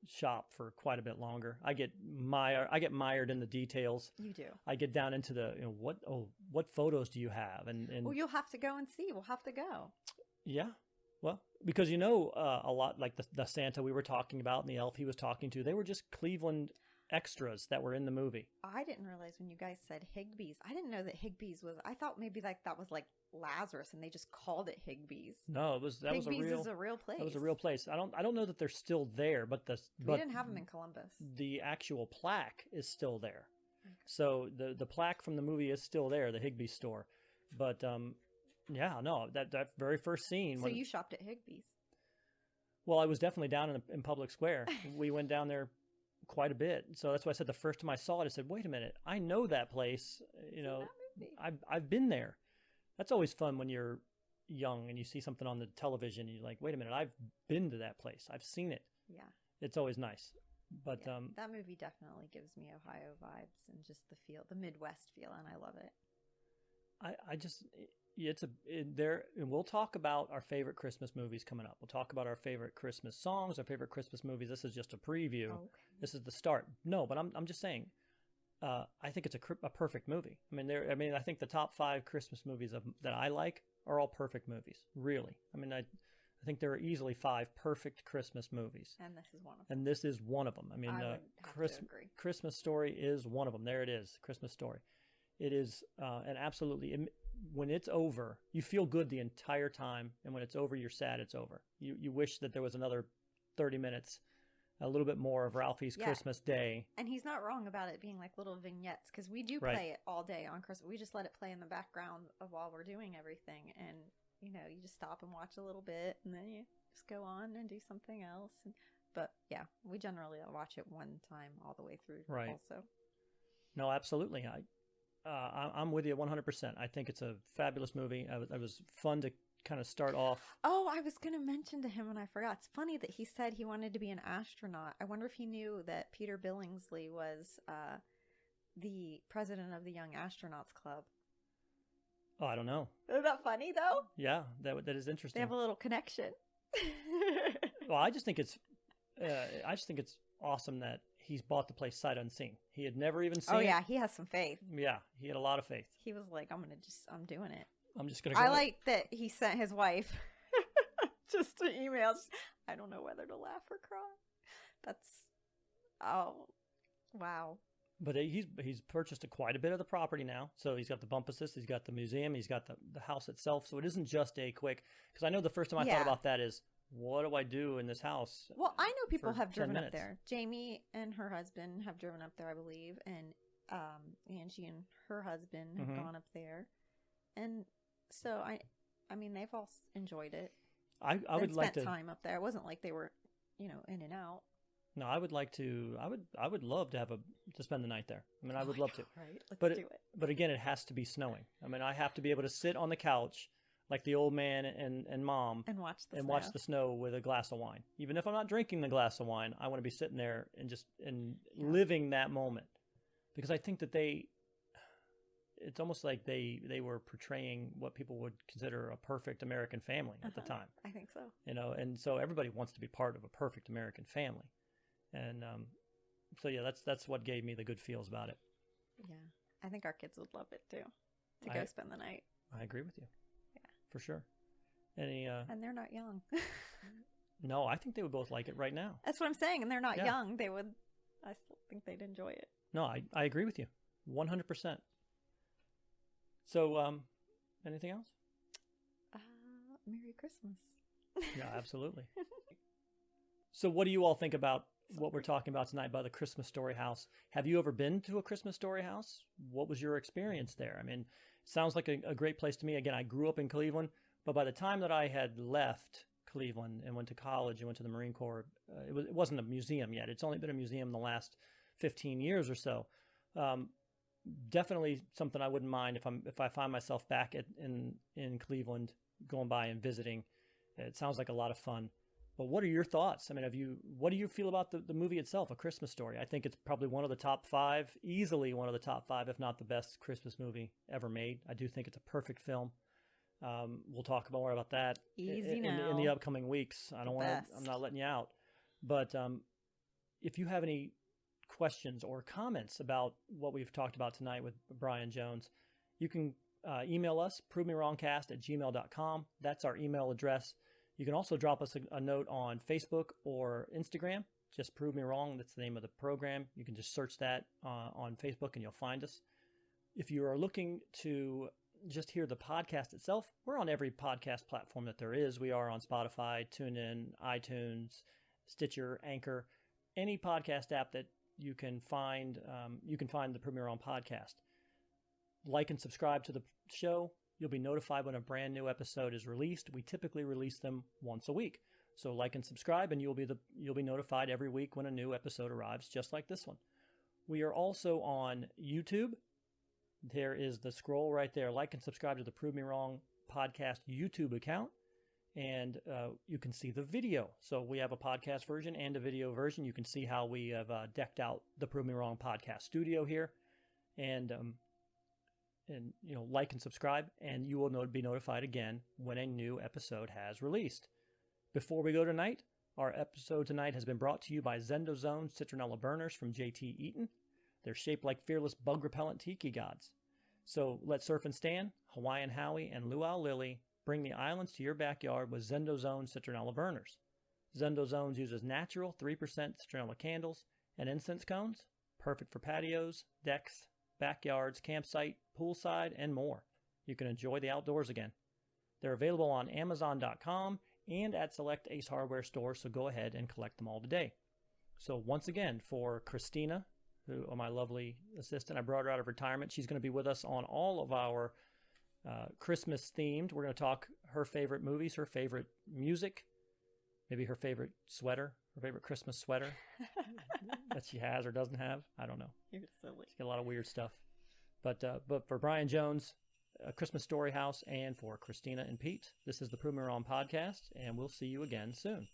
S1: shop for quite a bit longer. I get mired in the details.
S2: You do.
S1: I get down into the what photos do you have? And
S2: well, you'll have to go and see. We'll have to go.
S1: Yeah. Well, because a lot like the Santa we were talking about and the elf he was talking to, they were just Cleveland extras that were in the movie.
S2: I didn't realize when you guys said Higbee's. I didn't know that Higbee's was. I thought maybe that was like Lazarus, and they just called it Higbee's.
S1: No,
S2: Higbee's is a real place.
S1: That was a real place. I don't know that they're still there, but
S2: we didn't have them in Columbus.
S1: The actual plaque is still there. Okay. So the plaque from the movie is still there, the Higbee's store. But yeah, no, that very first scene.
S2: So you shopped at Higbee's?
S1: Well, I was definitely down in Public Square. We went down there quite a bit. So that's why I said the first time I saw it, I said, wait a minute, I know that place. I've been there. That's always fun when you're young and you see something on the television and you're like, wait a minute, I've been to that place. I've seen it.
S2: Yeah. It's
S1: always nice. But
S2: that movie definitely gives me Ohio vibes and just the feel, the Midwest feel, and I love it. And
S1: we'll talk about our favorite Christmas movies coming up. We'll talk about our favorite Christmas songs, our favorite Christmas movies. This is just a preview.
S2: Okay.
S1: This is the start. No, but I'm just saying. I think it's a perfect movie. I think the top 5 Christmas movies that I like are all perfect movies. Really. I think there are easily 5 perfect Christmas movies.
S2: And this is one of them.
S1: I would have to agree. Christmas Story is one of them. There it is, Christmas Story. It is an absolutely. when it's over, you feel good the entire time, and when it's over, you're sad it's over. You wish that there was another 30 minutes, a little bit more of Ralphie's Christmas Day.
S2: And he's not wrong about it being like little vignettes, because we do
S1: Right.
S2: play it all day on Christmas. We just let it play in the background of while we're doing everything, and you know, you just stop and watch a little bit, and then you just go on and do something else. But yeah, we generally watch it one time all the way through.
S1: Right.
S2: Also.
S1: No, absolutely. I'm with you 100%. I think it's a fabulous movie. It was fun to kind of start off.
S2: Oh, I was going to mention to him and I forgot. It's funny that he said he wanted to be an astronaut. I wonder if he knew that Peter Billingsley was the president of the Young Astronauts Club.
S1: Oh, I don't know.
S2: Isn't that funny, though?
S1: Yeah, that is interesting.
S2: They have a little connection.
S1: Well, I just think it's awesome that he's bought the place sight unseen. He had never even seen.
S2: Oh yeah, he has some faith.
S1: Yeah, he had a lot of faith.
S2: He was like, I'm doing it.
S1: I'm just gonna. Go
S2: I like that he sent his wife just an email. I don't know whether to laugh or cry. Oh, wow.
S1: But he's purchased quite a bit of the property now. So he's got the bump assist, he's got the museum, he's got the house itself. So it isn't just a quick. Because I know the first time I thought about that is, what do I do in this house?
S2: Well, I know people have driven
S1: 10
S2: up
S1: minutes?
S2: there. Jamie and her husband have driven up there, I believe, and Angie and her husband have gone up there, and so I mean, they've all enjoyed it.
S1: I would like to
S2: spend time up there. It wasn't like they were, in and out.
S1: No, I would like to. I would love to to spend the night there. I mean, I would love to.
S2: Right, let's
S1: But
S2: do it.
S1: But again, it has to be snowing. I mean, I have to be able to sit on the couch like the old man and mom
S2: And watch the
S1: watch the snow with a glass of wine. Even if I'm not drinking the glass of wine, I want to be sitting there and just living that moment, because I think that it's almost like they were portraying what people would consider a perfect American family at the time.
S2: I think so.
S1: And so everybody wants to be part of a perfect American family. And so yeah, that's what gave me the good feels about it.
S2: Yeah, I think our kids would love it too, to go spend the night.
S1: I agree with you.
S2: Yeah,
S1: for sure. Any
S2: and they're not young.
S1: No, I think they would both like it right now.
S2: That's what I'm saying. And they're not young. They would. I still think they'd enjoy it.
S1: No, I agree with you, 100%. So, anything else?
S2: Merry Christmas.
S1: Yeah, absolutely. So what do you all think about what we're talking about tonight, about the Christmas Story House? Have you ever been to a Christmas Story House? What was your experience there? I mean, it sounds like a great place to me. Again, I grew up in Cleveland, but by the time that I had left Cleveland and went to college and went to the Marine Corps, it wasn't a museum yet. It's only been a museum the last 15 years or so. Definitely something I wouldn't mind if I find myself back in Cleveland, going by and visiting. It sounds like a lot of fun. But what are your thoughts? I mean, what do you feel about the movie itself, A Christmas Story? I think it's probably one of the top 5, easily one of the top 5, if not the best Christmas movie ever made. I do think it's a perfect film. We'll talk more about that in the upcoming weeks. I'm not letting you out. But if you have any questions or comments about what we've talked about tonight with Brian Jones, you can email us, provemewrongcast@gmail.com. That's our email address. You can also drop us a note on Facebook or Instagram. Just Prove Me Wrong. That's the name of the program. You can just search that on Facebook and you'll find us. If you are looking to just hear the podcast itself, we're on every podcast platform that there is. We are on Spotify, TuneIn, iTunes, Stitcher, Anchor, any podcast app that you can find the Prove Me Wrong podcast. Like and subscribe to the show. You'll be notified when a brand new episode is released. We typically release them once a week. So like and subscribe, and you'll be notified every week when a new episode arrives, just like this one. We are also on YouTube. There is the scroll right there. Like and subscribe to the Prove Me Wrong podcast YouTube account, and you can see the video. So we have a podcast version and a video version. You can see how we have decked out the Prove Me Wrong podcast studio here, and like and subscribe, and you will be notified again when a new episode has released. Before we go tonight, our episode tonight has been brought to you by ZendoZones citronella burners from JT Eaton. They're shaped like fearless bug repellent tiki gods. So let Surf and Stan, Hawaiian Howie, and Luau Lily bring the islands to your backyard with ZendoZones citronella burners. ZendoZones uses natural 3% citronella candles and incense cones, perfect for patios, decks, backyards, campsite, poolside, and more. you can enjoy the outdoors again. They're available on Amazon.com and at select Ace Hardware stores, so go ahead and collect them all today. So once again, for Christina, who my lovely assistant, I brought her out of retirement. She's going to be with us on all of our Christmas themed. We're going to talk her favorite movies, her favorite music, maybe her favorite sweater, her favorite Christmas sweater that she has or doesn't have. I don't know.
S2: You're silly.
S1: She's got a lot of weird stuff. But for Brian Jones, Christmas Story House, and for Christina and Pete, this is the Proving Wrong podcast, and we'll see you again soon.